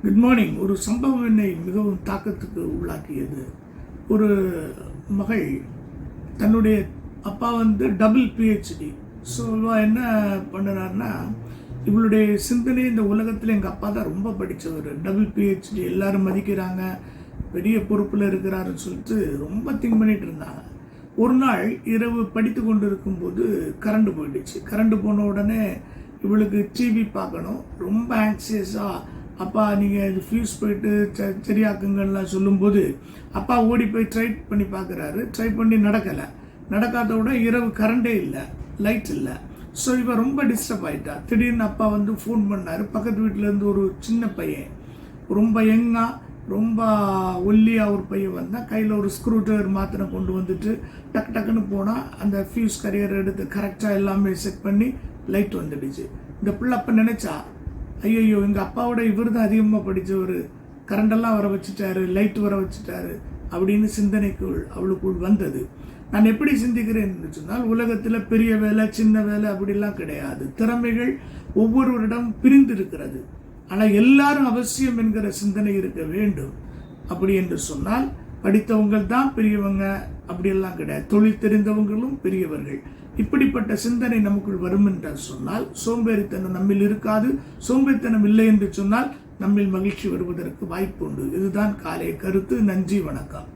Good morning. ஒரு சம்பவம் என்னை மிகவும் தாக்கத்துக்கு உள்ளாக்கியது. ஒரு மகள், தன்னுடைய அப்பா டபுள் PhD. ஸோ என்ன பண்ணுறாருன்னா, இவளுடைய சிந்தனை இந்த உலகத்தில் எங்கள் அப்பா தான் ரொம்ப படித்தவர், டபுள் PhD, எல்லாரும் மதிக்கிறாங்க, பெரிய பொறுப்பில் இருக்கிறாருன்னு சொல்லிட்டு ரொம்ப திங்க் பண்ணிட்டு இருந்தாங்க. ஒரு நாள் இரவு படித்து கொண்டு இருக்கும்போது கரண்ட் போயிடுச்சு. கரண்ட் போன உடனே இவளுக்கு டிவி பார்க்கணும், ரொம்ப ஆங்ஸியஸாக, அப்பா நீங்கள் இது ஃபியூஸ் போயிட்டு சரியாக்குங்கள்லாம் சொல்லும்போது அப்பா ஓடி போய் ட்ரை பண்ணி பார்க்குறாரு. ட்ரை பண்ணி நடக்காத விட இரவு கரண்டே இல்லை, லைட் இல்லை. ஸோ இவன் ரொம்ப டிஸ்டர்ப் ஆகிட்டா. திடீர்னு அப்பா ஃபோன் பண்ணார். பக்கத்து வீட்டிலேருந்து ஒரு சின்ன பையன், ரொம்ப யங்காக, ரொம்ப ஒல்லியாக ஒரு பையன் வந்தால் கையில் ஒரு ஸ்க்ரூ ட்ரைவர் மாத்திரை கொண்டு வந்துட்டு டக்குன்னு போனால் அந்த ஃபியூஸ் கரியர் எடுத்து கரெக்டாக எல்லாமே செட் பண்ணி லைட் வந்துடுச்சு. இந்த பிள்ளை அப்போ நினச்சா, ஐயோ எங்கள் அப்பாவோட இவர் தான் அதிகமாக படித்தவர், கரண்டெல்லாம் வர வச்சுட்டாரு, லைட் வர வச்சுட்டாரு அப்படின்னு சிந்தனைக்குள் அவளுக்குள் வந்தது. நான் எப்படி சிந்திக்கிறேன் என்று சொன்னால், உலகத்தில் பெரிய வேலை சின்ன வேலை அப்படிலாம் கிடையாது. திறமைகள் ஒவ்வொருவரிடம் பிரிந்து இருக்கிறது. ஆனால் எல்லாரும் அவசியம் என்கிற சிந்தனை இருக்க வேண்டும். அப்படி என்று சொன்னால் படித்தவங்கள் தான் பெரியவங்க அப்படியெல்லாம் கிடையாது, தொழில் தெரிந்தவங்களும் பெரியவர்கள். இப்படிப்பட்ட சிந்தனை நமக்குள் வரும் என்று சொன்னால் சோம்பேறித்தனம் நம்மில் இருக்காது. சோம்பேறித்தனம் இல்லை என்று சொன்னால் நம்மில் மகிழ்ச்சி வருவதற்கு வாய்ப்பு உண்டு. இதுதான் காலை கருத்து. நன்றி, வணக்கம்.